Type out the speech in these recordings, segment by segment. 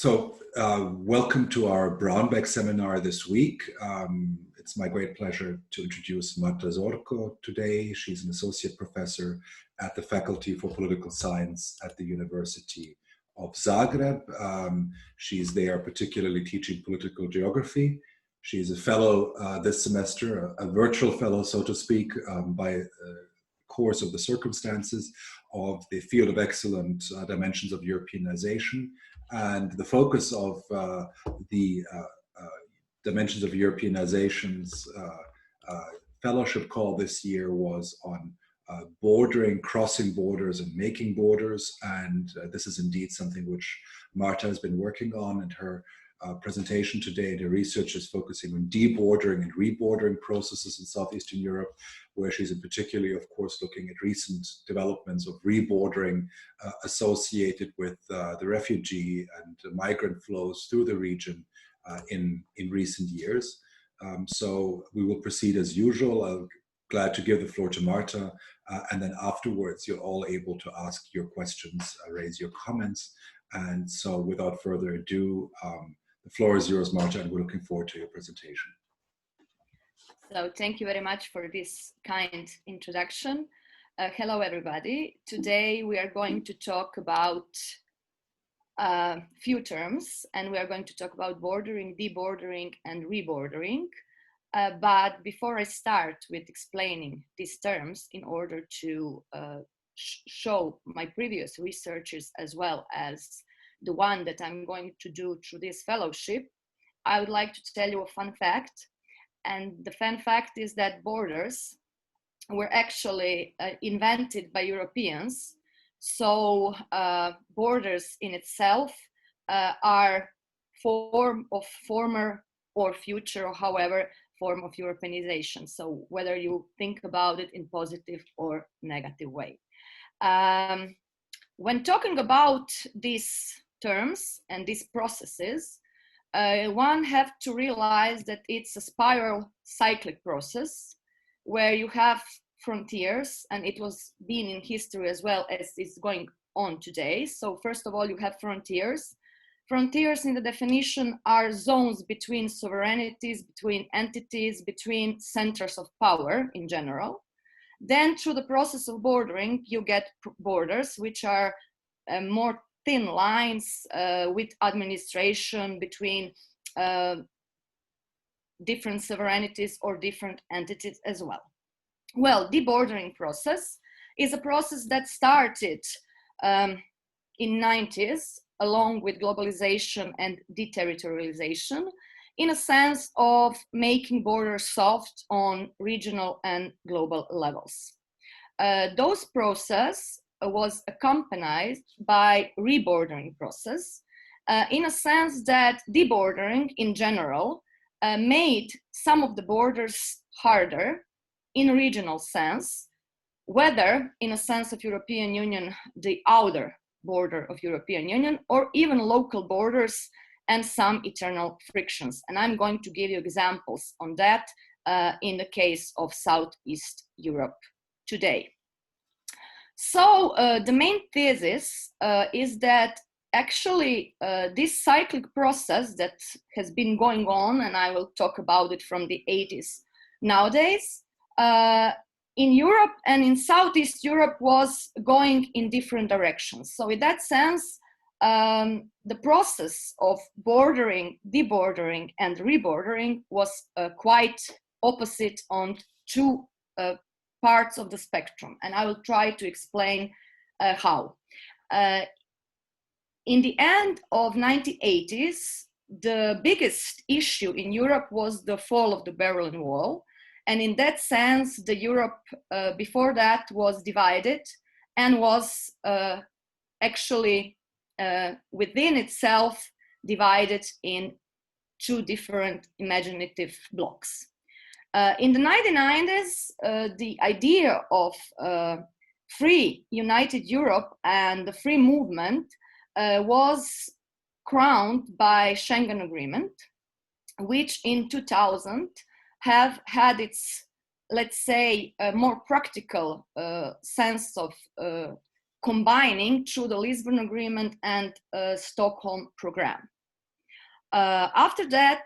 Welcome to our Braunbeck seminar this week. It's my great pleasure to introduce Marta Zorko today. She's an associate professor at the Faculty for Political Science at the University of Zagreb. She's there particularly teaching political geography. She's a fellow this semester, a virtual fellow, so to speak, by course of the circumstances of the field of excellent dimensions of Europeanization. And the focus of the Dimensions of Europeanization's fellowship call this year was on bordering, crossing borders, and making borders. And this is indeed something which Marta has been working on, and her presentation today, the research is focusing on debordering and rebordering processes in Southeastern Europe, where she's in particularly, of course, looking at recent developments of rebordering associated with the refugee and migrant flows through the region in recent years. So we will proceed as usual. I'm glad to give the floor to Marta, and then afterwards you're all able to ask your questions, raise your comments. And so without further ado, the floor is yours, Marta, and we're looking forward to your presentation. So thank you very much for this kind introduction. Hello, everybody. Today we are going to talk about a few terms, and we are going to talk about bordering, debordering, and rebordering. But before I start with explaining these terms, in order to show my previous researches as well as the one that I'm going to do through this fellowship, I would like to tell you a fun fact. And the fun fact is that borders were actually invented by Europeans. So borders in itself are form of former or future, or however, form of Europeanization. So whether you think about it in positive or negative way. When talking about these terms and these processes, one have to realize that it's a spiral cyclic process where you have frontiers, and it was been in history as well as it's going on today. So first of all, you have frontiers. Frontiers in the definition are zones between sovereignties, between entities, between centers of power in general. Then through the process of bordering, you get borders, which are more thin lines with administration between different sovereignties or different entities as well. Well, debordering process is a process that started in 90s along with globalization and deterritorialization, in a sense of making borders soft on regional and global levels. Those process was accompanied by rebordering process, in a sense that debordering in general made some of the borders harder in a regional sense, whether in a sense of European Union, the outer border of European Union, or even local borders and some internal frictions. And I'm going to give you examples on that in the case of Southeast Europe today. So the main thesis is that actually this cyclic process that has been going on, and I will talk about it from the 80s nowadays, in Europe and in Southeast Europe was going in different directions. So in that sense, the process of bordering, debordering, and rebordering was quite opposite on two parts of the spectrum. And I will try to explain how. In the end of 1980s, the biggest issue in Europe was the fall of the Berlin Wall. And in that sense, the Europe before that was divided and was actually within itself divided in two different imaginative blocks. In the 1990s, the idea of free united Europe and the free movement was crowned by Schengen Agreement, which in 2000 have had its, let's say, a more practical sense of combining through the Lisbon Agreement and Stockholm Program. After that,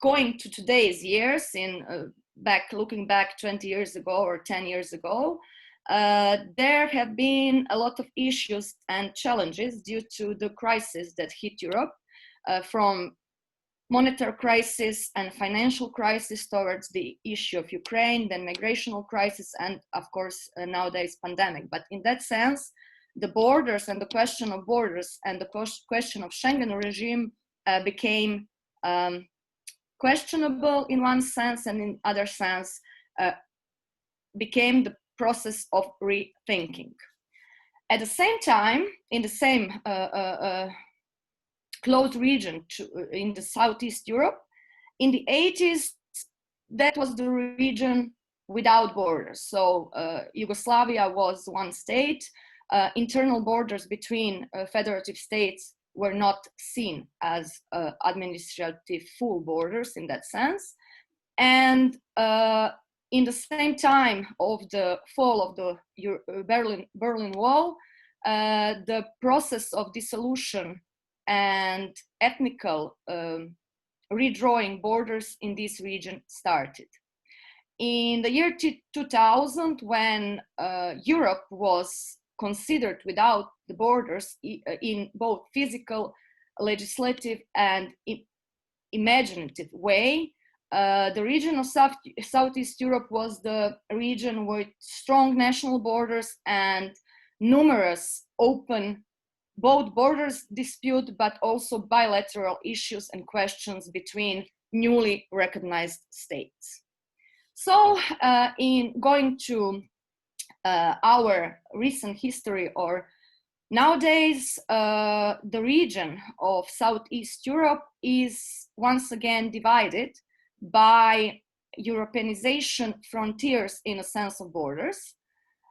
going to today's years, looking back 20 years ago or 10 years ago, there have been a lot of issues and challenges due to the crisis that hit Europe, from monetary crisis and financial crisis towards the issue of Ukraine, then migrational crisis, and of course nowadays pandemic. But in that sense, the borders and the question of borders and the question of Schengen regime became questionable in one sense, and in other sense became the process of rethinking. At the same time, in the same close region in the Southeast Europe, in the 80s, that was the region without borders. So Yugoslavia was one state. Internal borders between federative states were not seen as administrative full borders in that sense. And in the same time of the fall of the Berlin Wall, the process of dissolution and ethnical redrawing borders in this region started. In the year 2000, when Europe was considered without the borders in both physical, legislative, and imaginative way, the region of Southeast Europe was the region with strong national borders and numerous open both borders dispute, but also bilateral issues and questions between newly recognized states. So in going to our recent history, or nowadays, the region of Southeast Europe is once again divided by Europeanization frontiers in a sense of borders.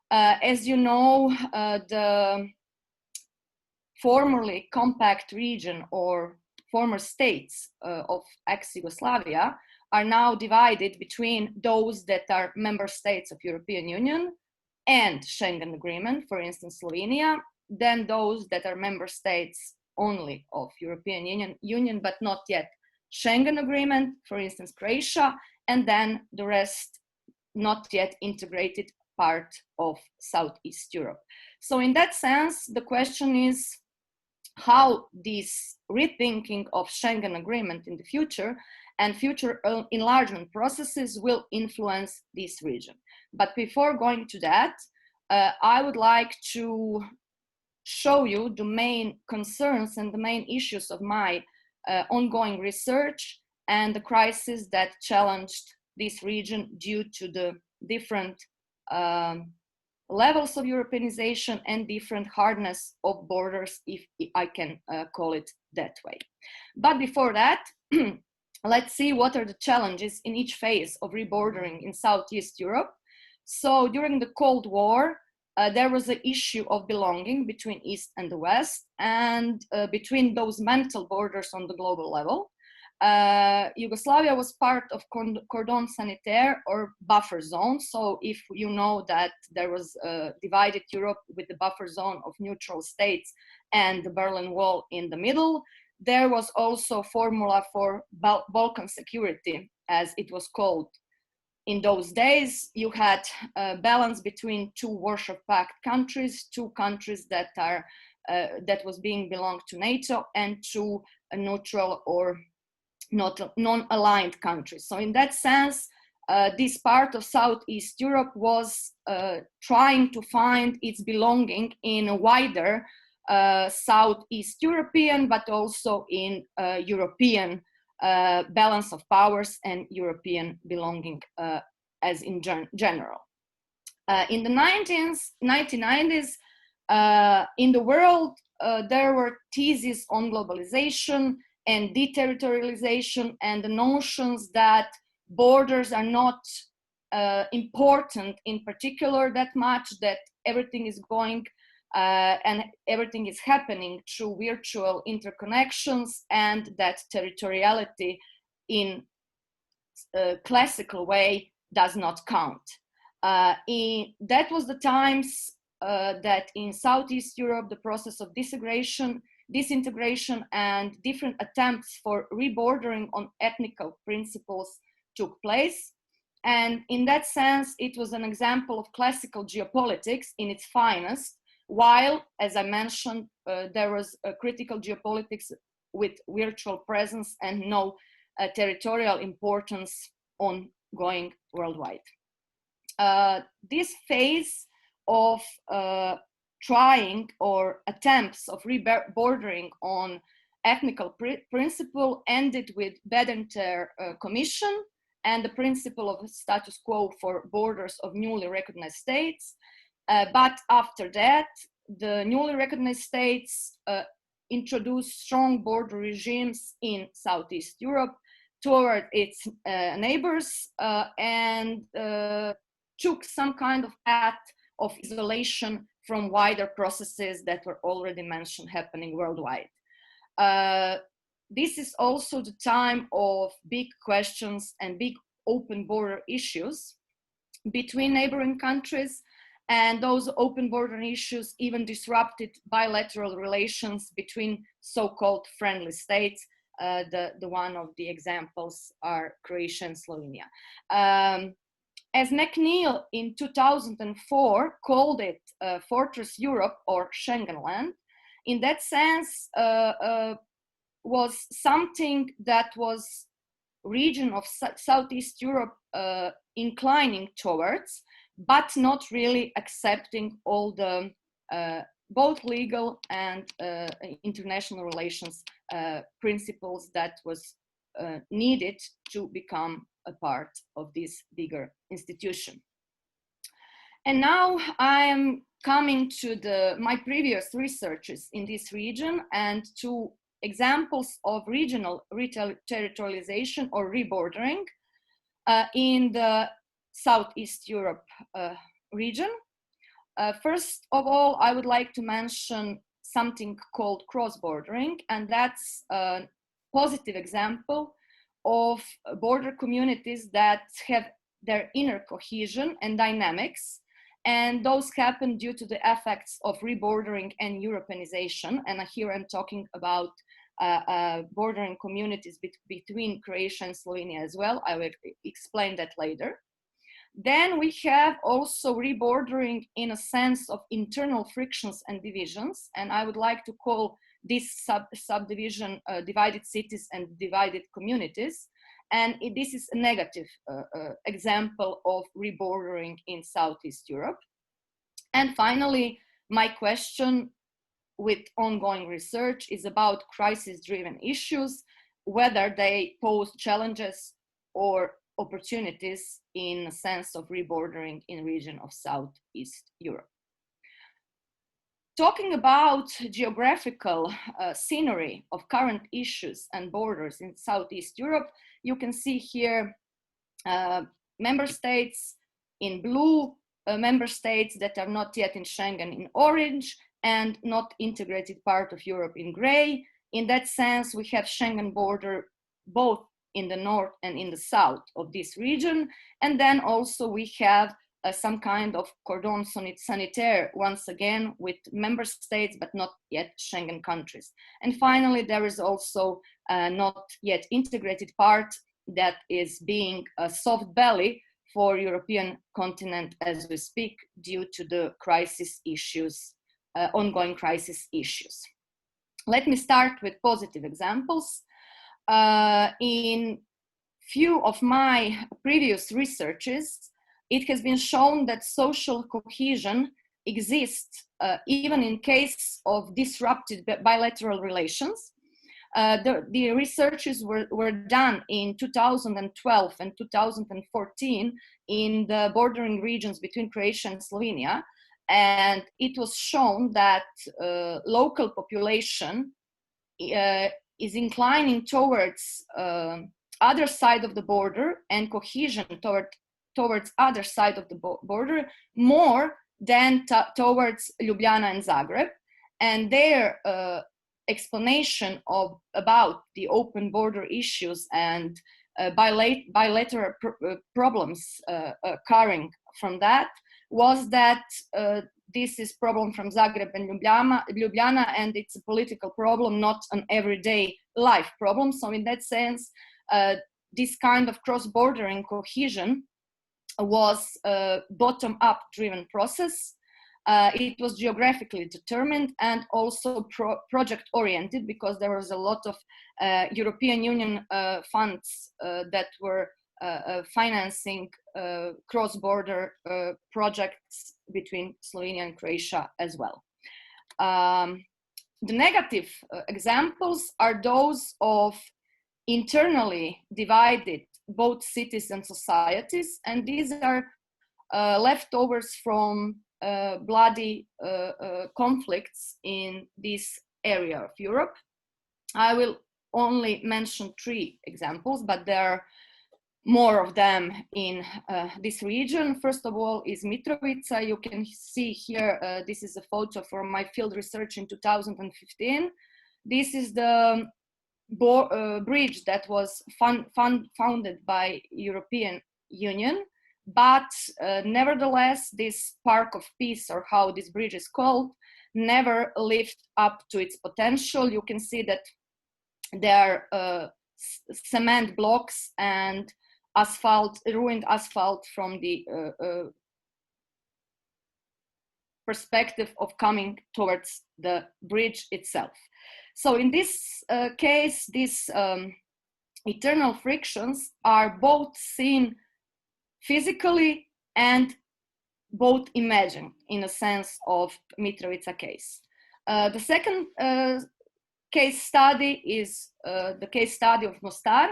As you know, the formerly compact region or former states of ex-Yugoslavia are now divided between those that are member states of European Union and Schengen Agreement, for instance, Slovenia, then those that are member states only of European Union, but not yet Schengen Agreement, for instance, Croatia, and then the rest not yet integrated part of Southeast Europe. So in that sense, the question is how this rethinking of Schengen Agreement in the future and future enlargement processes will influence this region. But before going to that, I would like to show you the main concerns and the main issues of my ongoing research and the crisis that challenged this region due to the different levels of Europeanization and different hardness of borders, if I can call it that way. But before that, let's see what are the challenges in each phase of rebordering in Southeast Europe. So during the Cold War, there was an issue of belonging between East and the West, and between those mental borders on the global level. Yugoslavia was part of cordon sanitaire or buffer zone. So if you know that there was a divided Europe with the buffer zone of neutral states and the Berlin Wall in the middle, there was also a formula for Balkan security, as it was called. In those days, you had a balance between two Warsaw Pact countries, two countries that are that was being belonged to NATO, and two neutral or not non-aligned countries. So in that sense, this part of Southeast Europe was trying to find its belonging in a wider Southeast European, but also in European balance of powers and European belonging as in general. In the 1990s, in the world, there were theses on globalization and deterritorialization, and the notions that borders are not important in particular that much, that everything is going and everything is happening through virtual interconnections, and that territoriality in a classical way does not count. That was the times that in Southeast Europe, the process of disintegration and different attempts for rebordering on ethnical principles took place. And in that sense, it was an example of classical geopolitics in its finest, while, as I mentioned, there was a critical geopolitics with virtual presence and no territorial importance ongoing worldwide. This phase of trying or attempts of rebordering on ethnical principle ended with Bedenter Commission and the principle of status quo for borders of newly recognized states. But after that, the newly recognized states introduced strong border regimes in Southeast Europe toward its neighbors and took some kind of path of isolation from wider processes that were already mentioned happening worldwide. This is also the time of big questions and big open border issues between neighboring countries, and those open border issues even disrupted bilateral relations between so-called friendly states. The one of the examples are Croatia and Slovenia. As McNeil in 2004 called it Fortress Europe or Schengen land, in that sense was something that was region of Southeast Europe inclining towards, but not really accepting all the both legal and international relations principles that was needed to become a part of this bigger institution. And now I am coming to my previous researches in this region and to examples of regional territorialization or rebordering in the Southeast Europe region. First of all, I would like to mention something called cross-bordering, and that's a positive example of border communities that have their inner cohesion and dynamics, and those happen due to the effects of rebordering and Europeanization. And here I'm talking about bordering communities between Croatia and Slovenia as well. I will explain that later. Then we have also rebordering in a sense of internal frictions and divisions, and I would like to call this subdivision divided cities and divided communities. And this is a negative example of rebordering in Southeast Europe. And finally, my question with ongoing research is about crisis-driven issues, whether they pose challenges or opportunities in a sense of rebordering in region of Southeast Europe. Talking about geographical scenery of current issues and borders in Southeast Europe, you can see here member states in blue, member states that are not yet in Schengen in orange, and not integrated part of Europe in gray. In that sense, we have Schengen border both in the north and in the south of this region. And then also we have some kind of cordon sanitaire, once again, with member states, but not yet Schengen countries. And finally, there is also not yet integrated part that is being a soft belly for European continent as we speak, due to the crisis issues, ongoing crisis issues. Let me start with positive examples. In few of my previous researches, it has been shown that social cohesion exists even in case of disrupted bilateral relations. The researches were done in 2012 and 2014 in the bordering regions between Croatia and Slovenia, and it was shown that local population is inclining towards other side of the border and cohesion towards other side of the border more than towards Ljubljana and Zagreb. And their explanation about the open border issues and bilateral problems occurring from that was that this is problem from Zagreb and Ljubljana, and it's a political problem, not an everyday life problem. So in that sense, this kind of cross-bordering cohesion was a bottom-up driven process. It was geographically determined and also project-oriented, because there was a lot of European Union funds that were financing cross-border projects between Slovenia and Croatia as well. The negative examples are those of internally divided both cities and societies, and these are leftovers from bloody conflicts in this area of Europe. I will only mention 3 examples, but there are more of them in this region. First of all is Mitrovica. You can see here, this is a photo from my field research in 2015. This is the bridge that was founded by European Union, but nevertheless, this Park of Peace, or how this bridge is called, never lived up to its potential. You can see that there are cement blocks and asphalt, ruined asphalt from the perspective of coming towards the bridge itself. So in this case, these eternal frictions are both seen physically and both imagined in a sense of Mitrovica case. The second case study is the case study of Mostar.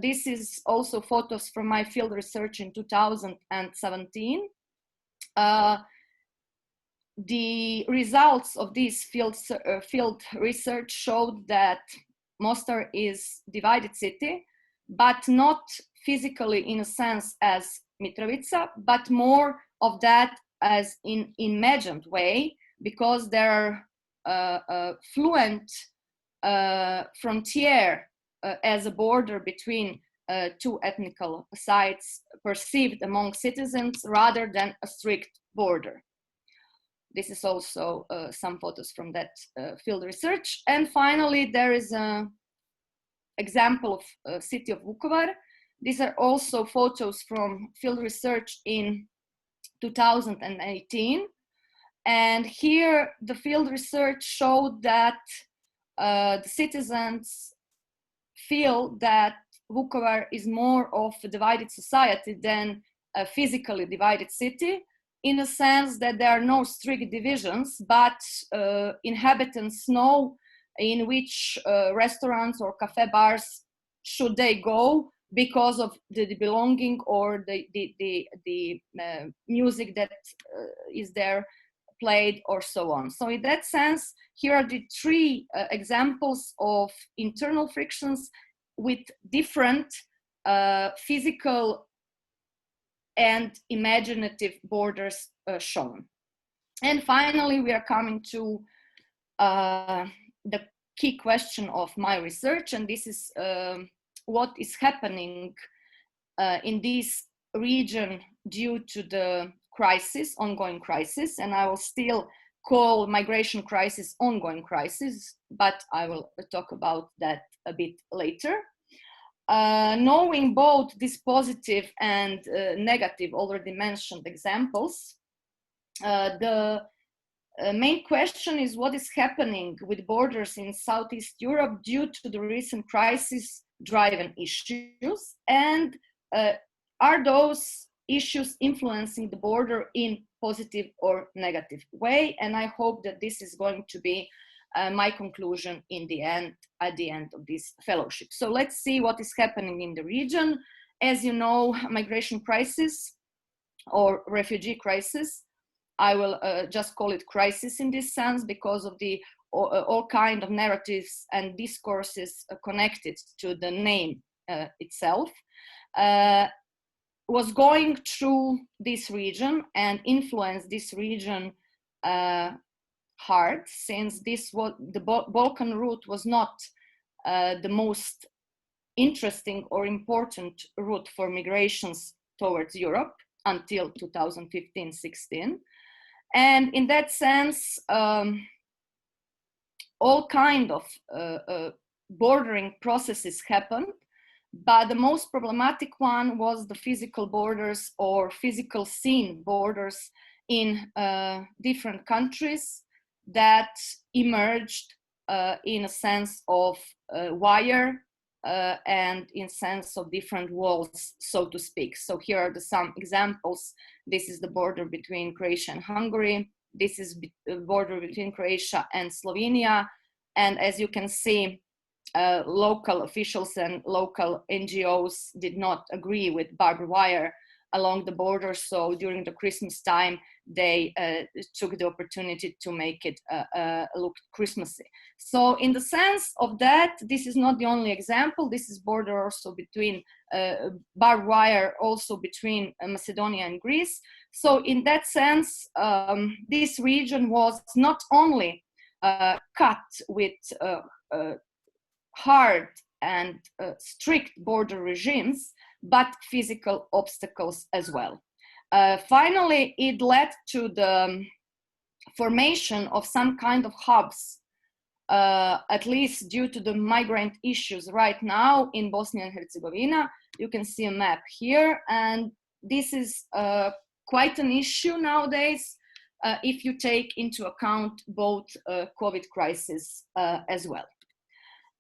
This is also photos from my field research in 2017. The results of this field research showed that Mostar is a divided city, but not physically in a sense as Mitrovica, but more of that as in imagined way, because there are fluent frontier as a border between 2 ethnical sites perceived among citizens rather than a strict border. This is also some photos from that field research. And finally, there is an example of city of Vukovar. These are also photos from field research in 2018. And here the field research showed that the citizens feel that Vukovar is more of a divided society than a physically divided city, in a sense that there are no strict divisions, but inhabitants know in which restaurants or cafe bars should they go because of the belonging or the music that is there played or so on. So in that sense, here are the 3 examples of internal frictions with different physical and imaginative borders shown. And finally, we are coming to the key question of my research, and this is what is happening in this region due to the crisis, ongoing crisis, and I will still call migration crisis ongoing crisis, but I will talk about that a bit later. Knowing both these positive and negative already mentioned examples, the main question is what is happening with borders in Southeast Europe due to the recent crisis-driven issues, and are those issues influencing the border in positive or negative way? And I hope that this is going to be my conclusion in the end, at the end of this fellowship. So let's see what is happening in the region. As you know, migration crisis or refugee crisis, I will just call it crisis in this sense because of the all kind of narratives and discourses connected to the name itself, was going through this region and influenced this region hard, since this was the Balkan route was not the most interesting or important route for migrations towards Europe. until 2015-16. And in that sense, all kind of bordering processes happened, but the most problematic one was the physical borders or physical scene borders in different countries that emerged in a sense of wire and in sense of different walls, so to speak. So here are some examples. This is the border between Croatia and Hungary. This is the border between Croatia and Slovenia. And as you can see, local officials and local NGOs did not agree with barbed wire along the border. So during the Christmas time, they took the opportunity to make it look Christmassy. So in the sense of that, this is not the only example. This is border also between barbed wire also between Macedonia and Greece. So in that sense, this region was not only cut with hard and strict border regimes, but physical obstacles as well. Finally, it led to the formation of some kind of hubs, at least due to the migrant issues right now in Bosnia and Herzegovina. You can see a map here, and this is quite an issue nowadays if you take into account both COVID crisis as well.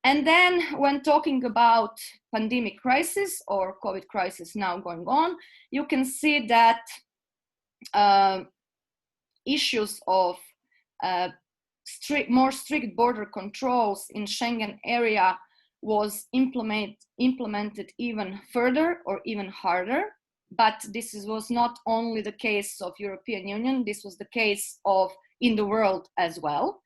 And then when talking about pandemic crisis or COVID crisis now going on, you can see that issues of more strict border controls in Schengen area was implemented even further or even harder. But this was not only the case of European Union, this was the case of in the world as well.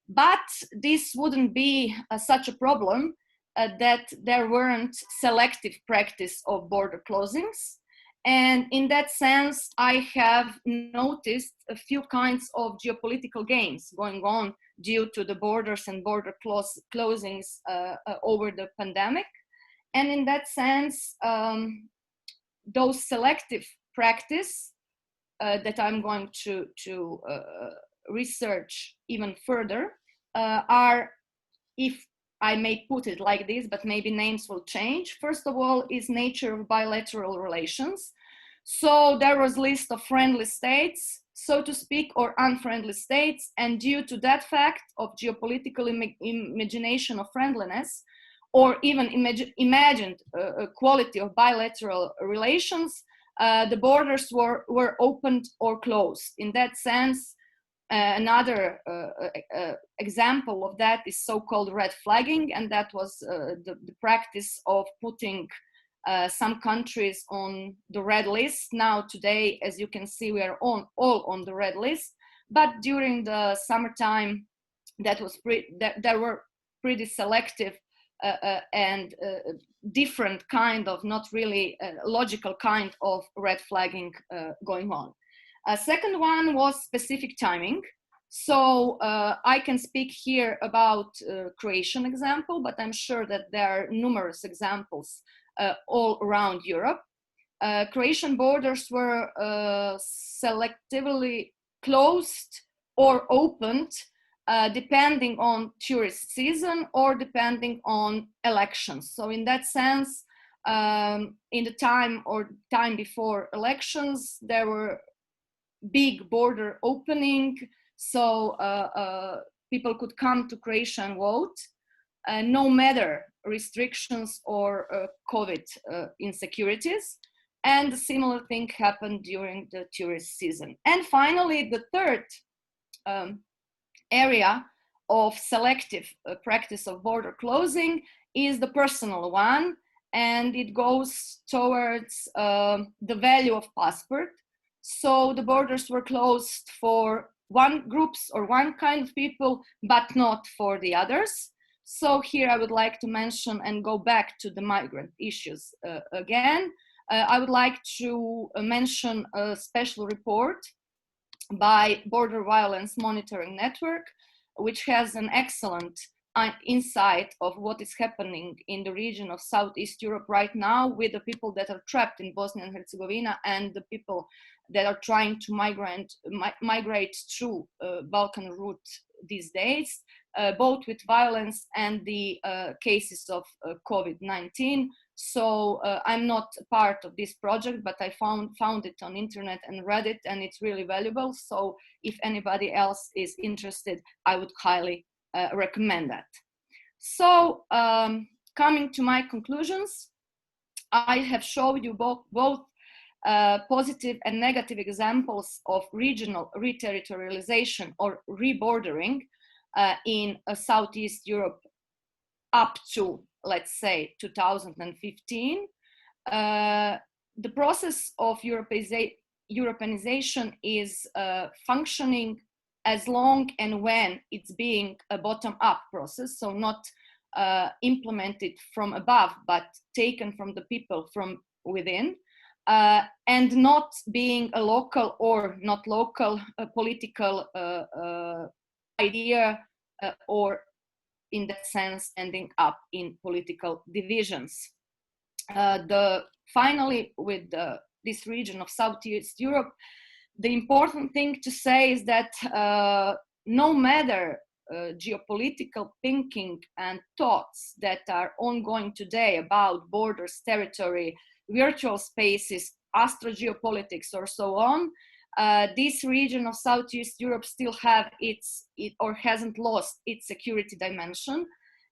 But this wouldn't be such a problem that there weren't selective practice of border closings. And in that sense, I have noticed a few kinds of geopolitical games going on due to the borders and border closings over the pandemic. And in that sense, those selective practice that I'm going to research even further are, if I may put it like this, but maybe names will change. First of all is nature of bilateral relations. So there was a list of friendly states, so to speak, or unfriendly states, and due to that fact of geopolitical imagination of friendliness, or even imagined quality of bilateral relations, the borders were opened or closed. In that sense, another example of that is so-called red flagging, and that was the practice of putting some countries on the red list. Now today, as you can see, we are all on the red list, but during the summertime, there were pretty selective and different kind of, not really logical kind of red flagging going on. A second one was specific timing. So I can speak here about Croatian example, but I'm sure that there are numerous examples all around Europe. Croatian borders were selectively closed or opened depending on tourist season or depending on elections. So in that sense, in the time before elections, there were big border opening, so people could come to Croatia and vote, no matter restrictions or COVID insecurities. And a similar thing happened during the tourist season. And finally, the third area of selective practice of border closing is the personal one, and it goes towards the value of passport. So the borders were closed for one groups or one kind of people, but not for the others. So here I would like to mention and go back to the migrant issues again. I would like to mention a special report by Border Violence Monitoring Network, which has an excellent insight of what is happening in the region of Southeast Europe right now with the people that are trapped in Bosnia and Herzegovina and the people that are trying to migrate through Balkan route these days, both with violence and the cases of COVID-19. So I'm not part of this project, but I found it on internet and read it, and it's really valuable. So if anybody else is interested, I would highly recommend that. So coming to my conclusions, I have showed you both positive and negative examples of regional re-territorialization or rebordering in Southeast Europe up to, let's say, 2015. The process of Europeanization is functioning as long and when it's being a bottom-up process, so not implemented from above, but taken from the people from within, and not being a local or not local political idea or in that sense ending up in political divisions. Finally, with this region of Southeast Europe, the important thing to say is that no matter geopolitical thinking and thoughts that are ongoing today about borders, territory, virtual spaces, astrogeopolitics, or so on, this region of Southeast Europe still have or hasn't lost its security dimension.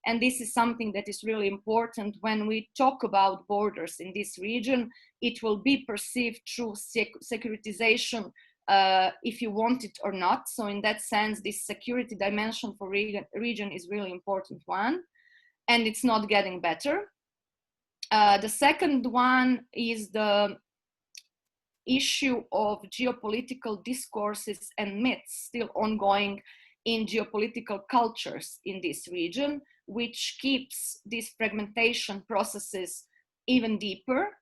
And this is something that is really important when we talk about borders in this region. It will be perceived through securitization if you want it or not. So in that sense, this security dimension for region is really important one, and it's not getting better. The second one is the issue of geopolitical discourses and myths still ongoing in geopolitical cultures in this region, which keeps these fragmentation processes even deeper.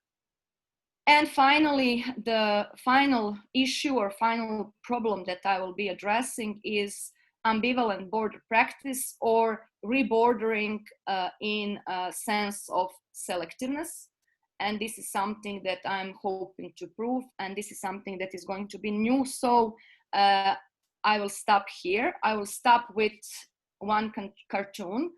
And finally, the final issue or final problem that I will be addressing is ambivalent border practice or rebordering in a sense of selectiveness. And this is something that I'm hoping to prove, and this is something that is going to be new. So I will stop here. I will stop with one cartoon.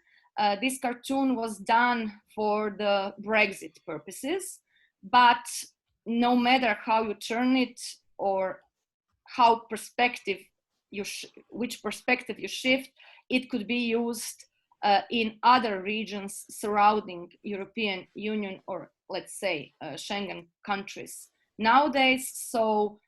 This cartoon was done for the Brexit purposes, but no matter how you turn it or how which perspective you shift, it could be used in other regions surrounding European Union or let's say Schengen countries nowadays. So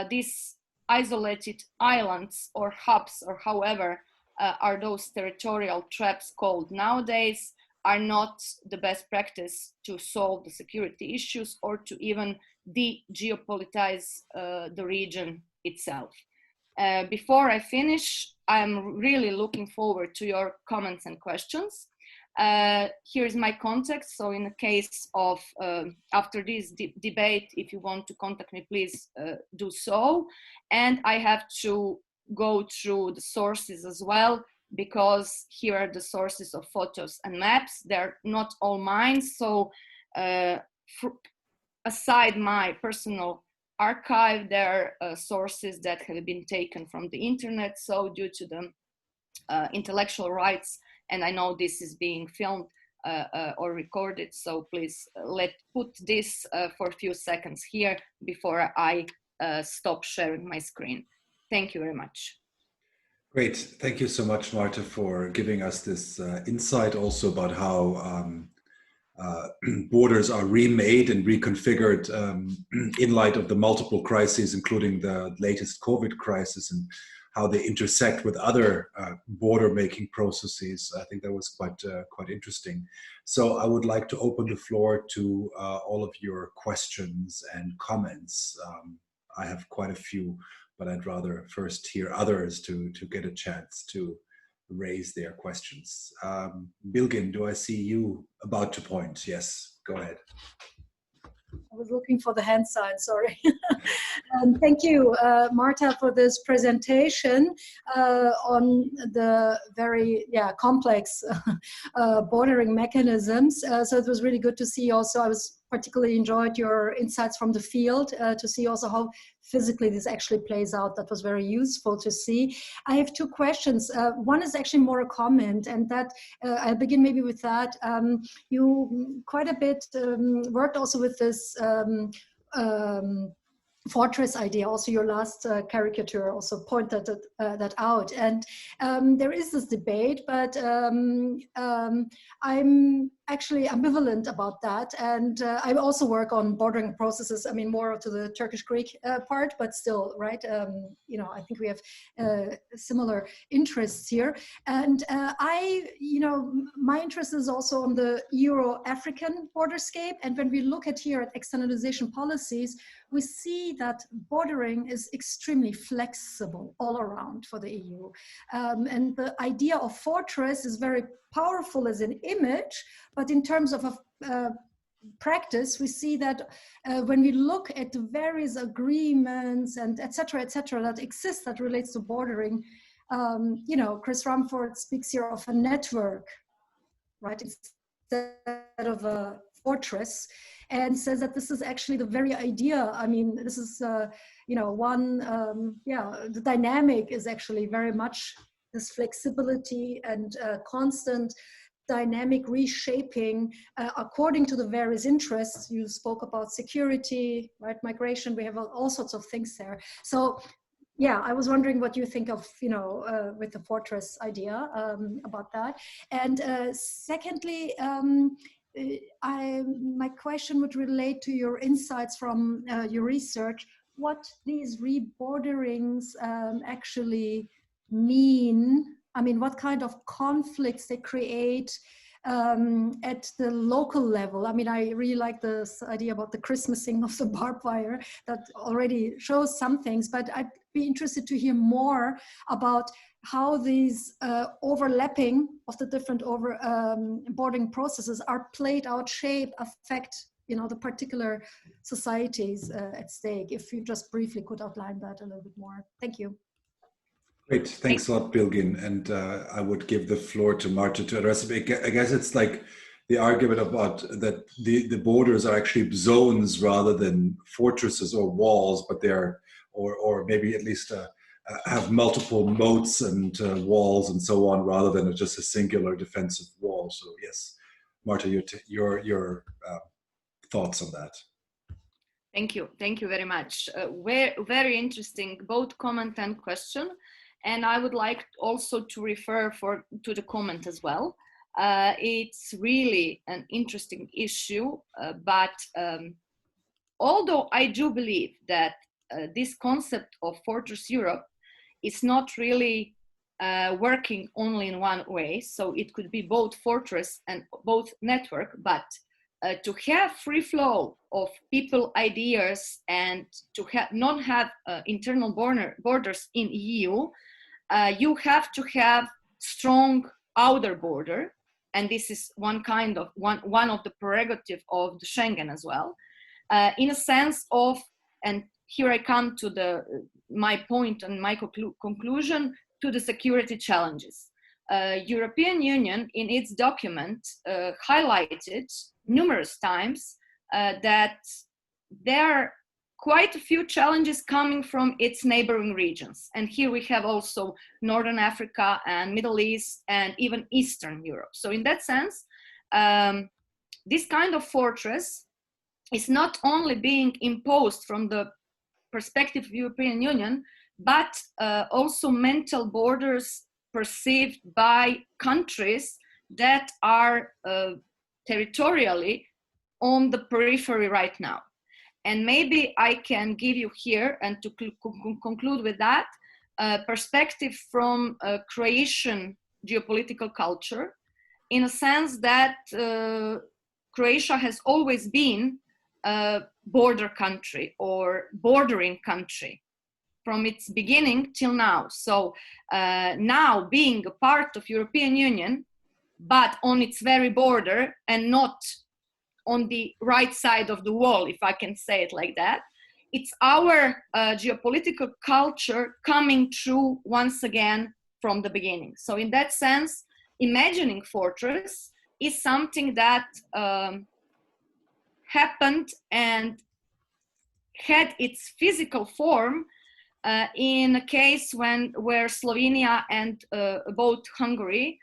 these isolated islands or hubs or however are those territorial traps called nowadays are not the best practice to solve the security issues or to even de-geopolitize the region itself. Before I finish, I'm really looking forward to your comments and questions. Here's my contact. So in the case of, after this debate, if you want to contact me, please do so. And I have to go through the sources as well, because here are the sources of photos and maps. They're not all mine. So aside my personal archive, there are sources that have been taken from the internet. So due to the intellectual rights, and I know this is being filmed or recorded, so please put this for a few seconds here before I stop sharing my screen. Thank you very much. Great. Thank you so much, Marta, for giving us this insight also about how borders are remade and reconfigured in light of the multiple crises, including the latest COVID crisis, and how they intersect with other border-making processes. I think that was quite interesting. So I would like to open the floor to all of your questions and comments. I have quite a few, but I'd rather first hear others to get a chance to raise their questions. Bilgin, do I see you about to point? Yes, go ahead. I was looking for the hand sign, sorry. Thank you, Marta, for this presentation on the very complex bordering mechanisms. So it was really good to see also, I was particularly enjoyed your insights from the field to see also how physically this actually plays out. That was very useful to see. I have two questions. One is actually more a comment, and that I'll begin maybe with that. You quite a bit worked also with this fortress idea. Also your last caricature also pointed that out, and there is this debate, but I'm actually ambivalent about that, and I also work on bordering processes. I mean, more to the Turkish-Greek part, but still, right? You know, I think we have similar interests here, and my interest is also on the Euro-African borderscape, and when we look at here at externalization policies, we see that bordering is extremely flexible all around for the EU. And the idea of fortress is very powerful as an image, but in terms of practice, we see that when we look at the various agreements and et cetera, that exist that relates to bordering, you know, Chris Rumford speaks here of a network, right, instead of a fortress, and says that this is actually the very idea. I mean, this is, you know, the dynamic is actually very much this flexibility and constant dynamic reshaping according to the various interests. You spoke about security, right, migration, we have all sorts of things there. So yeah, I was wondering what you think of, you know, with the fortress idea about that. And secondly, my question would relate to your insights from your research, what these reborderings actually mean. I mean, what kind of conflicts they create at the local level. I mean, I really like this idea about the Christmasing of the barbed wire that already shows some things, but I'd be interested to hear more about how these overlapping of the different boarding processes are played out, shape, affect, you know, the particular societies at stake. If you just briefly could outline that a little bit more. Thank you. Great, thanks a lot, Bilgin. And I would give the floor to Marta to address it. I guess it's like the argument about that the borders are actually zones rather than fortresses or walls, but they're, or maybe at least have multiple moats and walls and so on, rather than just a singular defensive wall. So yes, Marta, your thoughts on that. Thank you very much. Very interesting, both comment and question. And I would like also to refer to the comment as well. It's really an interesting issue, but although I do believe that this concept of Fortress Europe is not really working only in one way, so it could be both fortress and both network, but to have free flow of people, ideas, and to not have internal borders in EU, you have to have strong outer border, and this is one of the prerogative of the Schengen as well, in a sense of, and here I come to my point and my conclusion, to the security challenges. European Union in its document highlighted numerous times that there are quite a few challenges coming from its neighboring regions. And here we have also Northern Africa and Middle East and even Eastern Europe. So in that sense, this kind of fortress is not only being imposed from the perspective of European Union, but also mental borders perceived by countries that are territorially on the periphery right now. And maybe I can give you here, and to conclude with that, perspective from Croatian geopolitical culture, in a sense that Croatia has always been a border country or bordering country from its beginning till now. So now being a part of European Union, but on its very border and not on the right side of the wall, if I can say it like that. It's our geopolitical culture coming true once again from the beginning. So in that sense, imagining fortress is something that happened and had its physical form in a case where Slovenia and both Hungary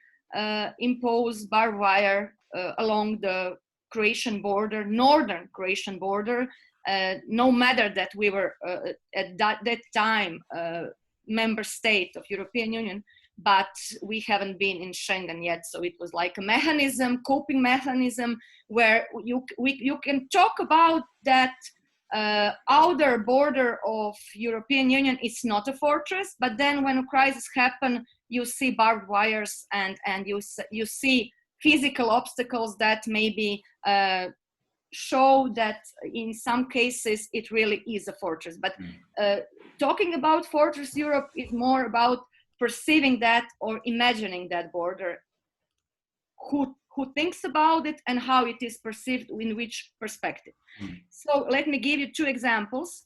imposed barbed wire along the Croatian border, northern Croatian border, no matter that we were at that time member state of European Union, but we haven't been in Schengen yet. So it was like a mechanism, coping mechanism, where you can talk about that outer border of European Union is not a fortress, but then when a crisis happens, you see barbed wires and you see physical obstacles that maybe show that in some cases it really is a fortress. But talking about fortress Europe is more about perceiving that or imagining that border. Who thinks about it and how it is perceived in which perspective. So let me give you two examples.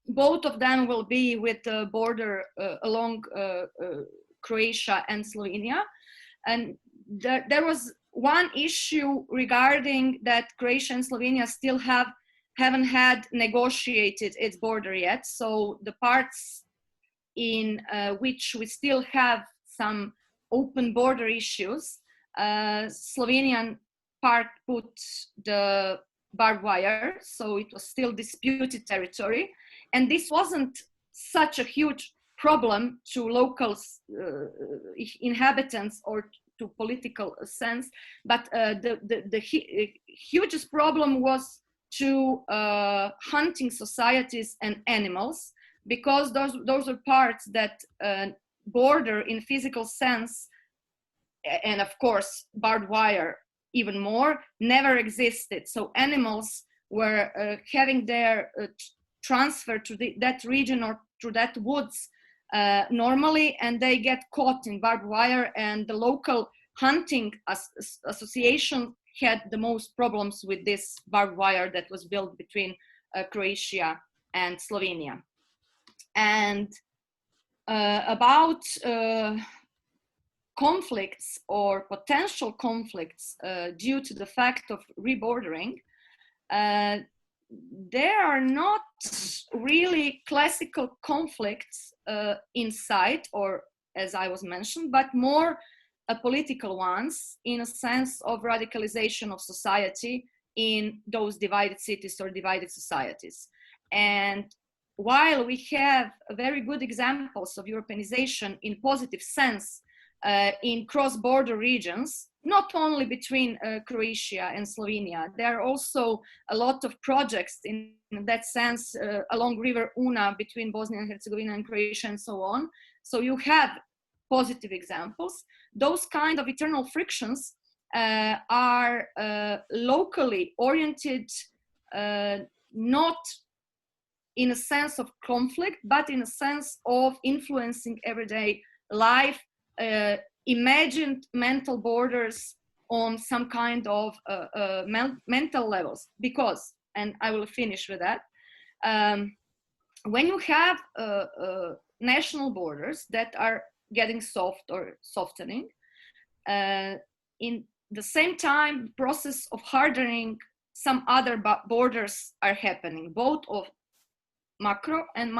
Both of them will be with the border along Croatia and Slovenia. And there was one issue regarding that Croatia and Slovenia still haven't had negotiated its border yet. So the parts in which we still have some open border issues, Slovenian part put the barbed wire, so it was still disputed territory. And this wasn't such a huge problem to local inhabitants or to political sense, but the hugest problem was to hunting societies and animals, because those are parts that border in physical sense, and of course barbed wire even more, never existed. So animals were having their transfer to that region or to that woods normally, and they get caught in barbed wire, and the local hunting association had the most problems with this barbed wire that was built between Croatia and Slovenia. And about conflicts or potential conflicts due to the fact of rebordering, there are not really classical conflicts inside, or as I was mentioned, but more political ones in a sense of radicalization of society in those divided cities or divided societies. And while we have very good examples of Europeanization in positive sense in cross-border regions, not only between Croatia and Slovenia, there are also a lot of projects in that sense along River Una between Bosnia and Herzegovina and Croatia and so on. So you have positive examples. Those kind of internal frictions are locally oriented, not in a sense of conflict, but in a sense of influencing everyday life, imagined mental borders on some kind of mental levels. Because, and I will finish with that, when you have national borders that are getting soft or softening, in the same time, the process of hardening some other borders are happening, both of macro and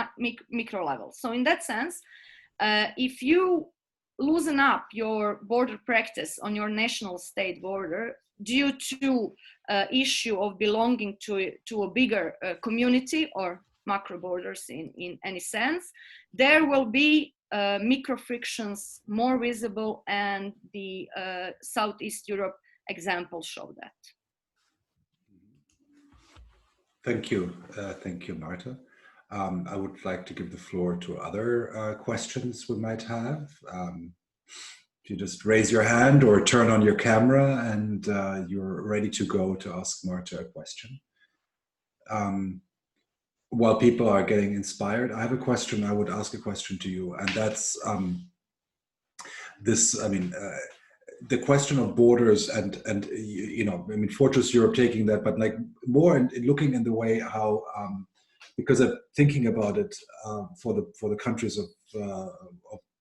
micro levels. So in that sense, if you loosen up your border practice on your national state border due to issue of belonging to a bigger community or macro borders in any sense, there will be micro frictions more visible, and the Southeast Europe examples show that. Thank you, Marta. I would like to give the floor to other questions we might have. If you just raise your hand or turn on your camera and you're ready to go to ask Marta a question. While people are getting inspired, I have a question. I would ask a question to you, and that's this. I mean, the question of borders and you know, I mean, Fortress Europe taking that, but like more in looking in the way how because of thinking about it for the countries of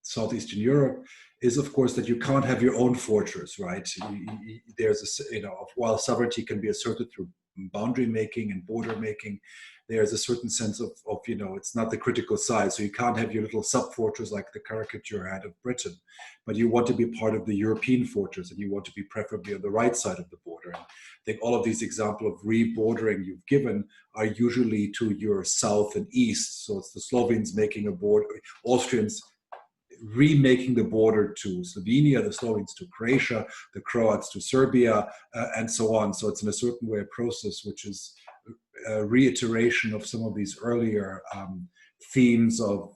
Southeastern Europe is, of course, that you can't have your own fortress, right? There's a, you know, while sovereignty can be asserted through boundary making and border making, there's a certain sense of you know, it's not the critical side. So you can't have your little sub-fortress like the caricature had of Britain, but you want to be part of the European fortress, and you want to be preferably on the right side of the border. And I think all of these examples of rebordering you've given are usually to your south and east. So it's the Slovenes making a border, Austrians remaking the border to Slovenia, the Slovenes to Croatia, the Croats to Serbia, and so on. So it's in a certain way a process which is a reiteration of some of these earlier themes of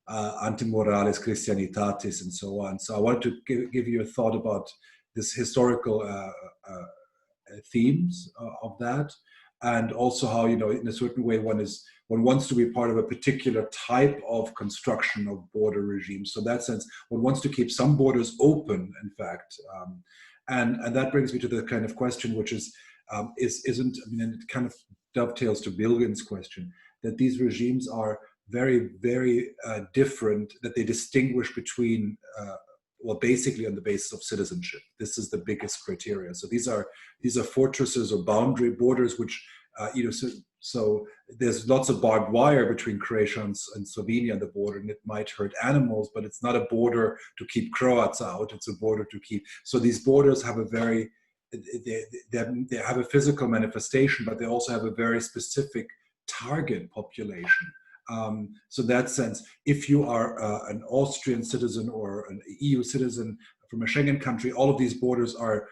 antimorales, Christianitatis, and so on. So I wanted to give you a thought about this historical themes of that, and also how, you know, in a certain way one wants to be part of a particular type of construction of border regimes. So in that sense, one wants to keep some borders open, in fact. And that brings me to the kind of question, which is, isn't, I mean, and it kind of dovetails to Bilgen's question, that these regimes are very, very different, that they distinguish between, well, basically on the basis of citizenship. This is the biggest criteria. So these are fortresses or boundary borders, which, you know, so there's lots of barbed wire between Croatia and Slovenia on the border, and it might hurt animals, but it's not a border to keep Croats out. It's a border to keep. So these borders have a very, they have a physical manifestation, but they also have a very specific target population. So in that sense, if you are an Austrian citizen or an EU citizen from a Schengen country, all of these borders are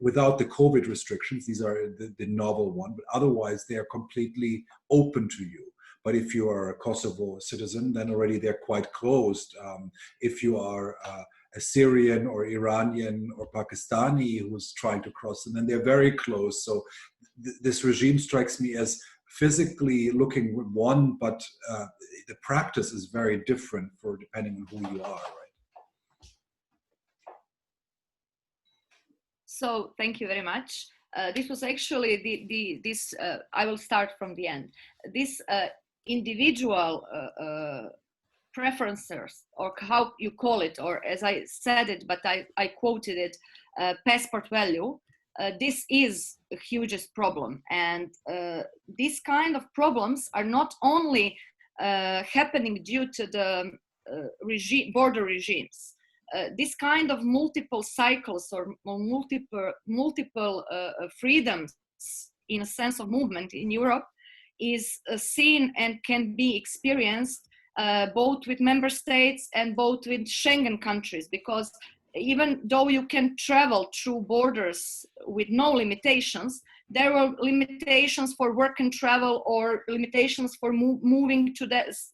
without the COVID restrictions. These are the novel one, but otherwise they are completely open to you. But if you are a Kosovo citizen, then already they're quite closed. If you are a Syrian or Iranian or Pakistani who's trying to cross them, then they're very close. So this regime strikes me as physically looking one, but the practice is very different for depending on who you are, right? So thank you very much. This was actually I will start from the end. This individual preferences, or how you call it, or as I said it, but I quoted it, passport value. This is the hugest problem, and these kind of problems are not only happening due to the border regimes. This kind of multiple cycles or multiple freedoms in a sense of movement in Europe is seen and can be experienced both with member states and both with Schengen countries, because even though you can travel through borders with no limitations, there were limitations for work and travel, or limitations for moving to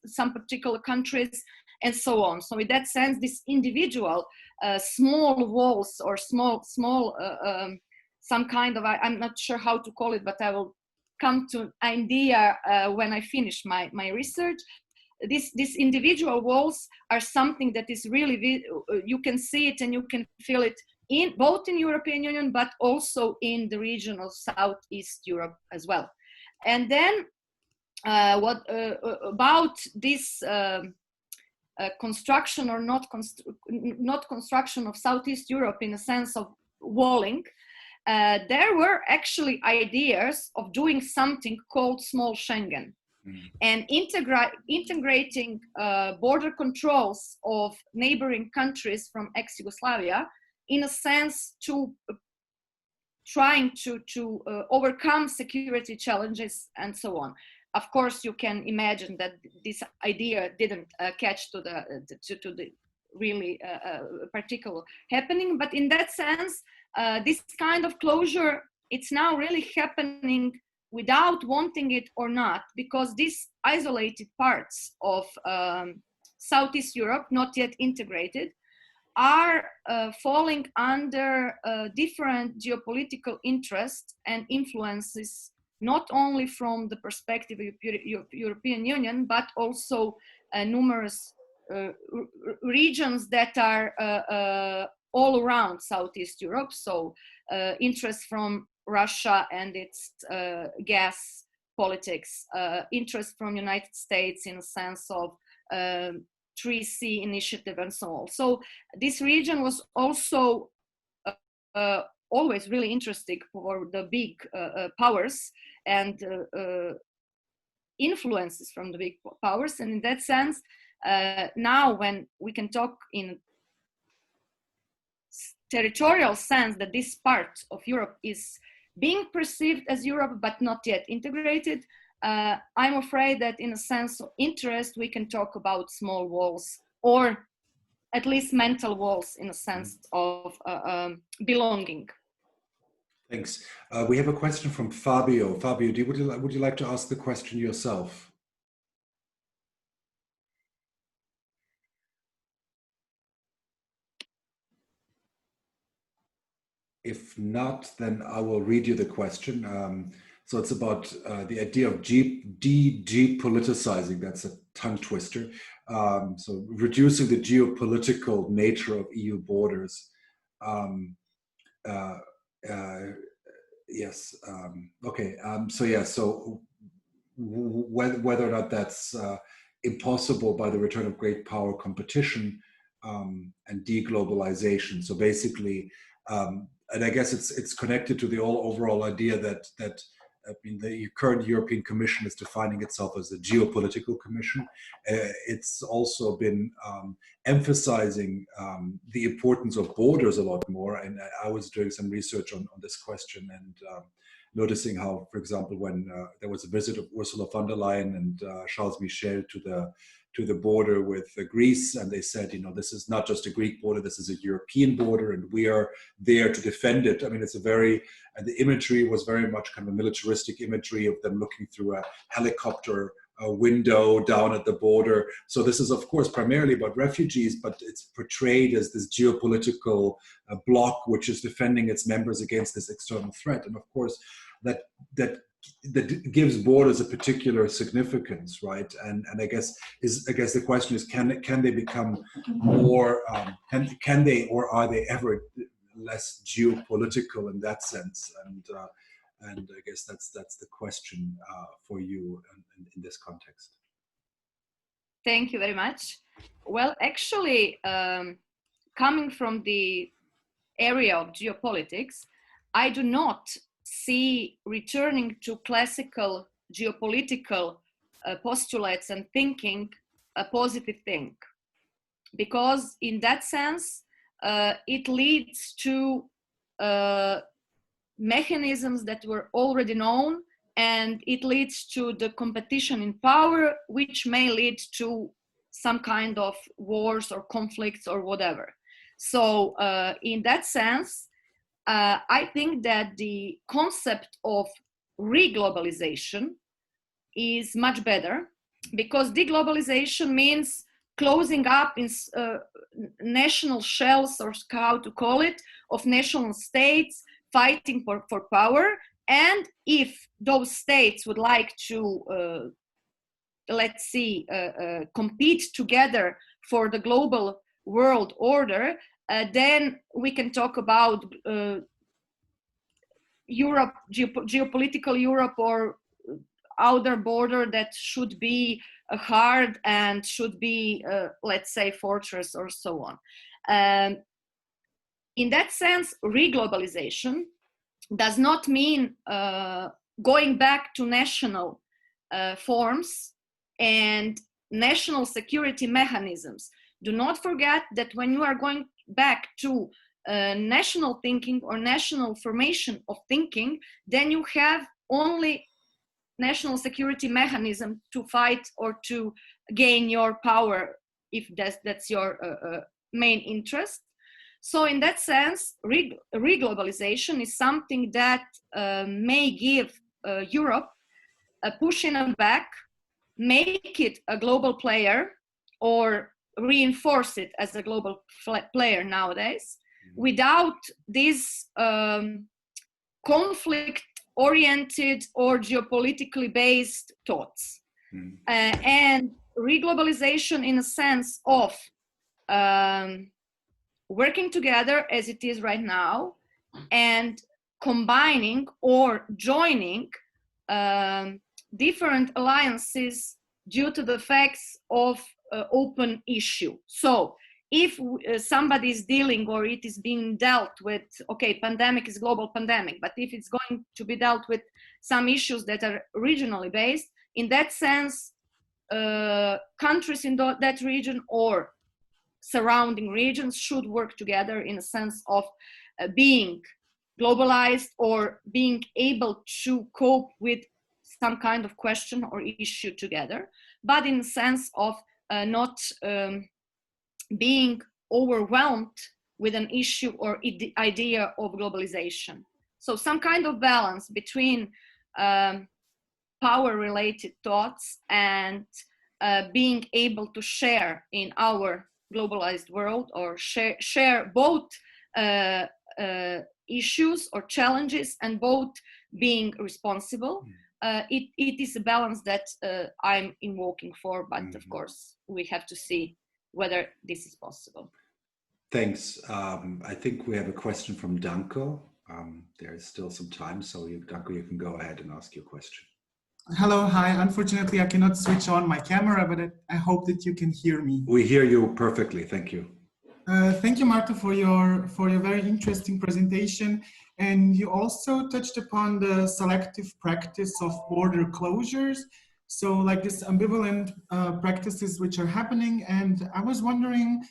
some particular countries, and so on. So in that sense, this individual small walls or small some kind of, I'm not sure how to call it, but I will come to idea when I finish my research. These individual walls are something that is really, you can see it and you can feel it in both in European Union, but also in the region of Southeast Europe as well. And then what about this construction or not construction of Southeast Europe in a sense of walling, there were actually ideas of doing something called small Schengen. And integrating border controls of neighboring countries from ex-Yugoslavia in a sense to trying to overcome security challenges and so on. Of course, you can imagine that this idea didn't catch to the really particular happening, but in that sense, this kind of closure, it's now really happening without wanting it or not, because these isolated parts of Southeast Europe, not yet integrated, are falling under different geopolitical interests and influences, not only from the perspective of European Union, but also numerous regions that are all around Southeast Europe. So interest from Russia and its gas politics, interest from United States in a sense of 3C initiative and so on. So this region was also always really interesting for the big powers and influences from the big powers. And in that sense, now when we can talk in territorial sense that this part of Europe is being perceived as Europe but not yet integrated, I'm afraid that in a sense of interest we can talk about small walls, or at least mental walls, in a sense of belonging. Thanks. We have a question from Fabio. Fabio, would you like to ask the question yourself? If not, then I will read you the question. So it's about the idea of depoliticizing. That's a tongue twister. So reducing the geopolitical nature of EU borders. Yes. Okay. So yeah. So whether or not that's impossible by the return of great power competition and deglobalization. So basically, and I guess it's connected to the overall idea that I mean, the current European Commission is defining itself as a geopolitical commission. It's also been emphasizing the importance of borders a lot more. And I was doing some research on this question and noticing how, for example, when there was a visit of Ursula von der Leyen and Charles Michel to the border with Greece, and they said, you know, this is not just a Greek border, this is a European border, and we are there to defend it. I mean, it's a very, and the imagery was very much kind of a militaristic imagery of them looking through a helicopter window down at the border. So this is, of course, primarily about refugees, but it's portrayed as this geopolitical bloc which is defending its members against this external threat. And of course, that gives borders a particular significance, right? And I guess the question is, can they become more? Can they, or are they ever less geopolitical in that sense? And I guess that's the question for you in this context. Thank you very much. Well, actually, coming from the area of geopolitics, I do not see returning to classical geopolitical postulates and thinking a positive thing, because in that sense it leads to mechanisms that were already known, and it leads to the competition in power, which may lead to some kind of wars or conflicts or whatever. So in that sense, I think that the concept of reglobalization is much better, because deglobalization means closing up in national shells, or how to call it, of national states fighting for power. And if those states would like to, let's see, compete together for the global world order, then we can talk about Europe, geopolitical Europe, or outer border that should be hard and should be, let's say, fortress or so on. In that sense, reglobalization does not mean going back to national forms and national security mechanisms. Do not forget that when you are going back to national thinking or national formation of thinking, then you have only national security mechanism to fight or to gain your power, if that's your main interest. So in that sense, reglobalization is something that may give Europe a push in the back, make it a global player, or reinforce it as a global player nowadays, without this conflict-oriented or geopolitically based thoughts. And reglobalization in a sense of working together as it is right now and combining or joining different alliances due to the facts of open issue. So if somebody is dealing or it is being dealt with, okay, pandemic is global pandemic, but if it's going to be dealt with some issues that are regionally based, in that sense, countries in that region or surrounding regions should work together in a sense of being globalized or being able to cope with some kind of question or issue together, but in the sense of not being overwhelmed with an issue or idea of globalization. So some kind of balance between power-related thoughts and being able to share in our globalized world, or share both issues or challenges and both being responsible. It is a balance that I'm invoking for, but of course we have to see whether this is possible. Thanks. I think we have a question from Danko. There is still some time, so Danko, you can go ahead and ask your question. Hello, hi. Unfortunately, I cannot switch on my camera, but I hope that you can hear me. We hear you perfectly. Thank you. Thank you, Marta, for your very interesting presentation. And you also touched upon the selective practice of border closures. So like this ambivalent practices which are happening. And I was wondering,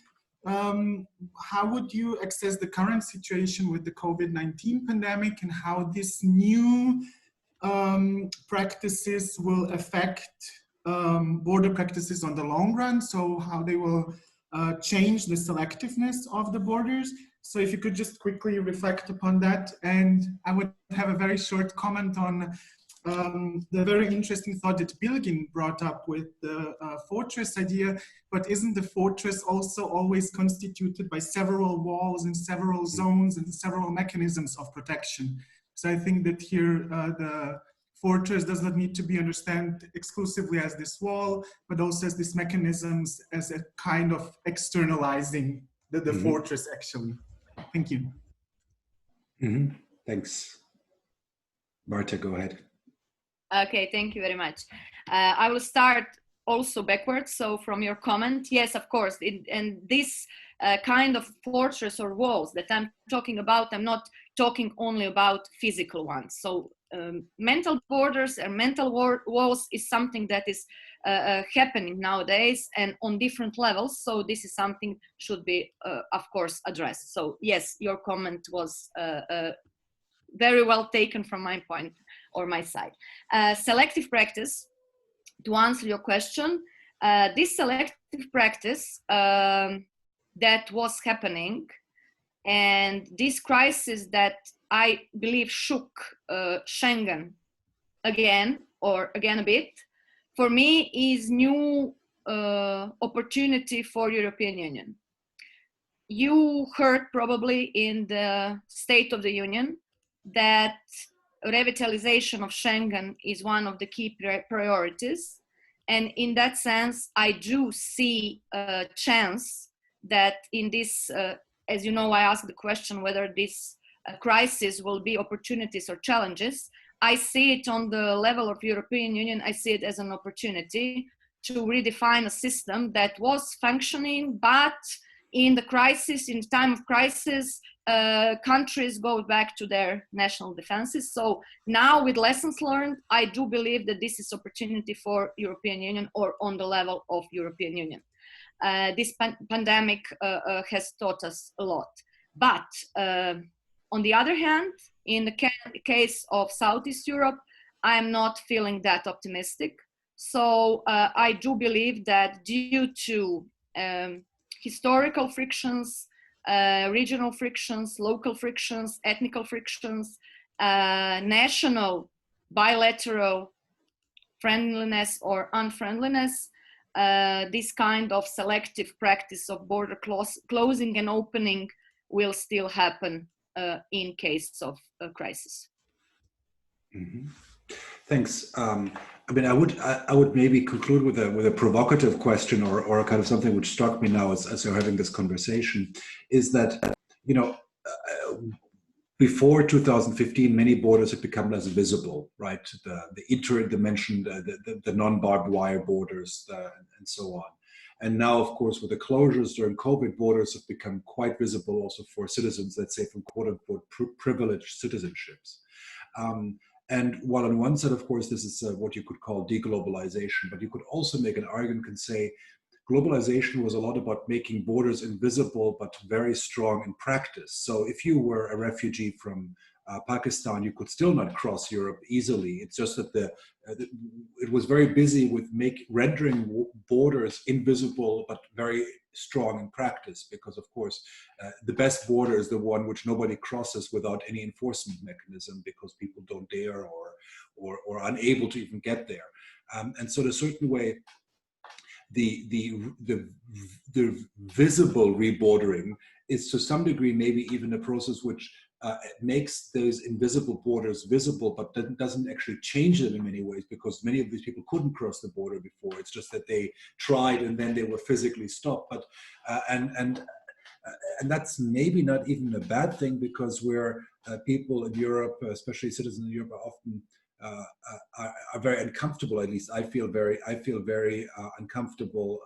how would you assess the current situation with the COVID-19 pandemic and how this new practices will affect border practices on the long run? So how they will change the selectiveness of the borders. So if you could just quickly reflect upon that. And I would have a very short comment on the very interesting thought that Bilgin brought up with the fortress idea, but isn't the fortress also always constituted by several walls and several zones and several mechanisms of protection? So I think that here the fortress does not need to be understood exclusively as this wall, but also as these mechanisms as a kind of externalizing the fortress actually. Thank you. Thanks. Marta, go ahead. Okay, thank you very much. I will start also backwards. So from your comment, yes, of course, and this kind of fortress or walls that I'm talking about, I'm not talking only about physical ones. So mental borders and mental walls is something that is happening nowadays and on different levels. So this is something should be, of course, addressed. So yes, your comment was very well taken from my point or my side. Selective practice, to answer your question, this selective practice that was happening and this crisis that I believe shook Schengen again a bit, for me is new opportunity for European Union. You heard probably in the State of the Union that revitalization of Schengen is one of the key priorities. And in that sense, I do see a chance that in this, as you know, I asked the question whether this crisis will be opportunities or challenges. I see it on the level of European Union, I see it as an opportunity to redefine a system that was functioning, but in the crisis, in time of crisis, countries go back to their national defenses. So now with lessons learned, I do believe that this is opportunity for European Union or on the level of European Union. This pandemic has taught us a lot. But on the other hand, in the case of Southeast Europe, I am not feeling that optimistic. So I do believe that due to historical frictions, regional frictions, local frictions, ethnical frictions, national bilateral friendliness or unfriendliness, this kind of selective practice of border closing and opening will still happen in case of a crisis. Thanks. I mean, I would maybe conclude with a provocative question, or a kind of something which struck me now as we're having this conversation, is that, you know, before 2015, many borders had become less visible, right? The interdimension, the non-barbed wire borders, and so on. And now, of course, with the closures during COVID, borders have become quite visible also for citizens, let's say, from quote-unquote privileged citizenships. And while on one side, of course, this is what you could call deglobalization, but you could also make an argument and say globalization was a lot about making borders invisible, but very strong in practice. So if you were a refugee from Pakistan, you could still not cross Europe easily. It's just that it was very busy with rendering borders invisible, but very strong in practice, because of course, the best border is the one which nobody crosses without any enforcement mechanism, because people don't dare or unable to even get there. And so in a certain way, the visible rebordering is to some degree maybe even a process which makes those invisible borders visible, but doesn't actually change them in many ways, because many of these people couldn't cross the border before. It's just that they tried and then they were physically stopped. But and that's maybe not even a bad thing, because we're people in Europe, especially citizens in Europe, are often are very uncomfortable. At least I feel very uncomfortable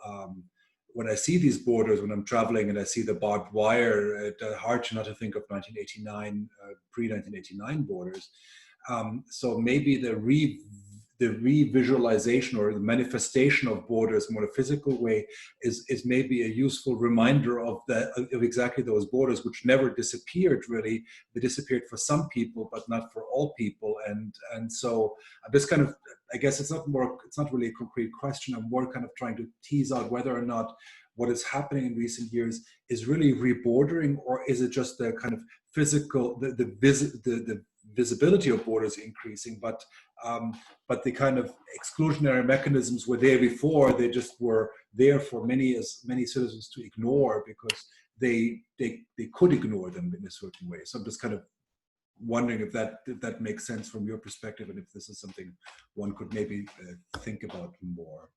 when I see these borders, when I'm traveling and I see the barbed wire. It's hard not to think of 1989, pre-1989 borders. So maybe the revisualization or the manifestation of borders in a more physical way is maybe a useful reminder of exactly those borders, which never disappeared really. They disappeared for some people, but not for all people. And so this kind of, I guess it's not really a concrete question. I'm more kind of trying to tease out whether or not what is happening in recent years is really rebordering, or is it just the kind of physical, the visibility of borders increasing, but the kind of exclusionary mechanisms were there before. They just were there for many citizens to ignore, because they could ignore them in a certain way. So I'm just kind of wondering if that makes sense from your perspective, and if this is something one could maybe think about more.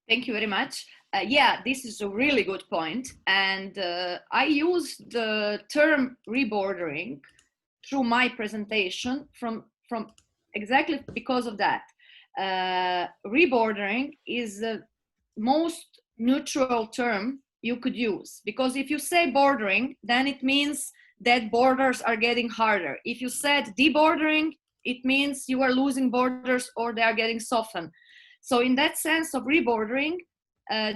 Thank you very much. Yeah, this is a really good point. And I use the term rebordering through my presentation from exactly because of that. Rebordering is the most neutral term you could use, because if you say bordering, then it means that borders are getting harder. If you said debordering, it means you are losing borders or they are getting softened. So in that sense of rebordering,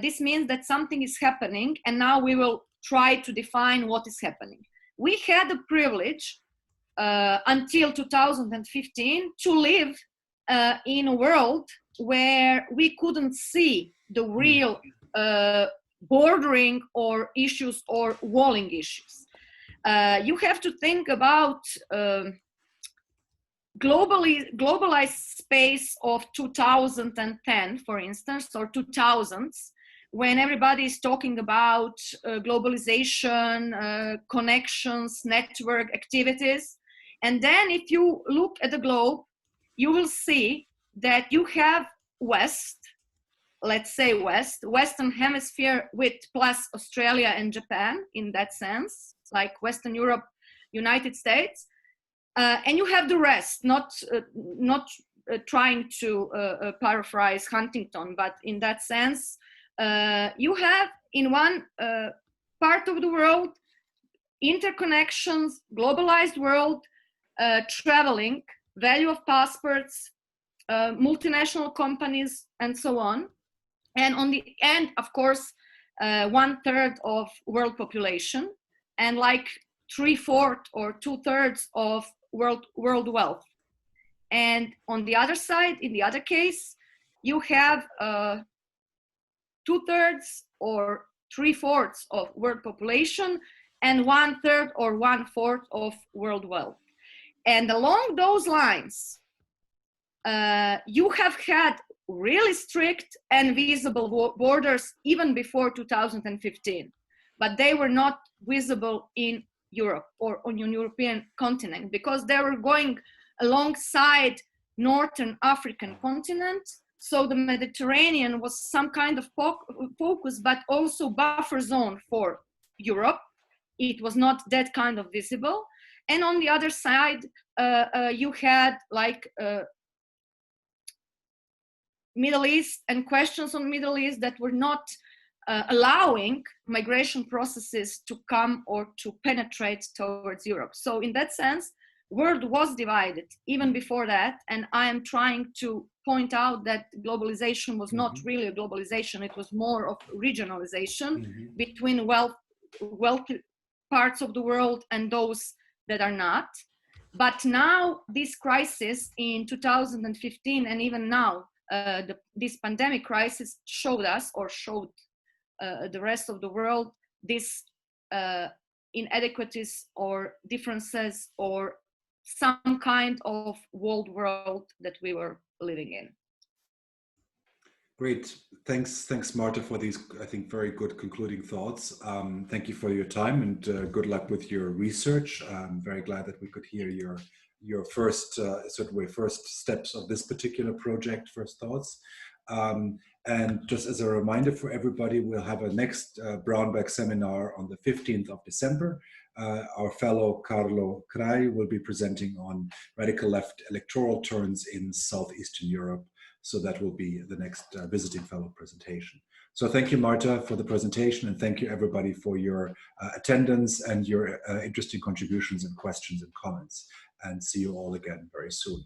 this means that something is happening, and now we will try to define what is happening. We had the privilege until 2015 to live in a world where we couldn't see the real bordering or issues or walling issues. You have to think about globalized space of 2010, for instance, or 2000s, when everybody is talking about globalization, connections, network activities. And then if you look at the globe, you will see that you have West, let's say Western Hemisphere with plus Australia and Japan in that sense, like Western Europe, United States. And you have the rest, not trying to paraphrase Huntington, but in that sense, you have in one part of the world interconnections, globalized world, traveling, value of passports, multinational companies, and so on. And on the end, of course, 1/3 of world population, and like 3/4 or 2/3 of world wealth. And on the other side, in the other case, you have 2/3 or 3/4 of world population and 1/3 or 1/4 of world wealth. And along those lines, you have had really strict and visible borders even before 2015, but they were not visible in Europe or on the European continent, because they were going alongside Northern African continent. So the Mediterranean was some kind of focus, but also buffer zone for Europe. It was not that kind of visible. And on the other side, you had like Middle East and questions on Middle East that were not allowing migration processes to come or to penetrate towards Europe. So in that sense, world was divided even before that. And I am trying to point out that globalization was not really a globalization. It was more of regionalization between wealthy parts of the world and those that are not. But now this crisis in 2015 and even now, this pandemic crisis showed us, or showed the rest of the world, this inadequacies or differences or some kind of old world that we were living in. Great. Thanks, Marta, for these, I think, very good concluding thoughts. Thank you for your time, and good luck with your research. I'm very glad that we could hear your first, sort of way, first steps of this particular project, first thoughts. And just as a reminder for everybody, we'll have a next Brown Bag seminar on the 15th of December. Our fellow Carlo Crai will be presenting on radical left electoral turns in Southeastern Europe. So that will be the next visiting fellow presentation. So thank you, Marta, for the presentation, and thank you everybody for your attendance and your interesting contributions and questions and comments. And see you all again very soon.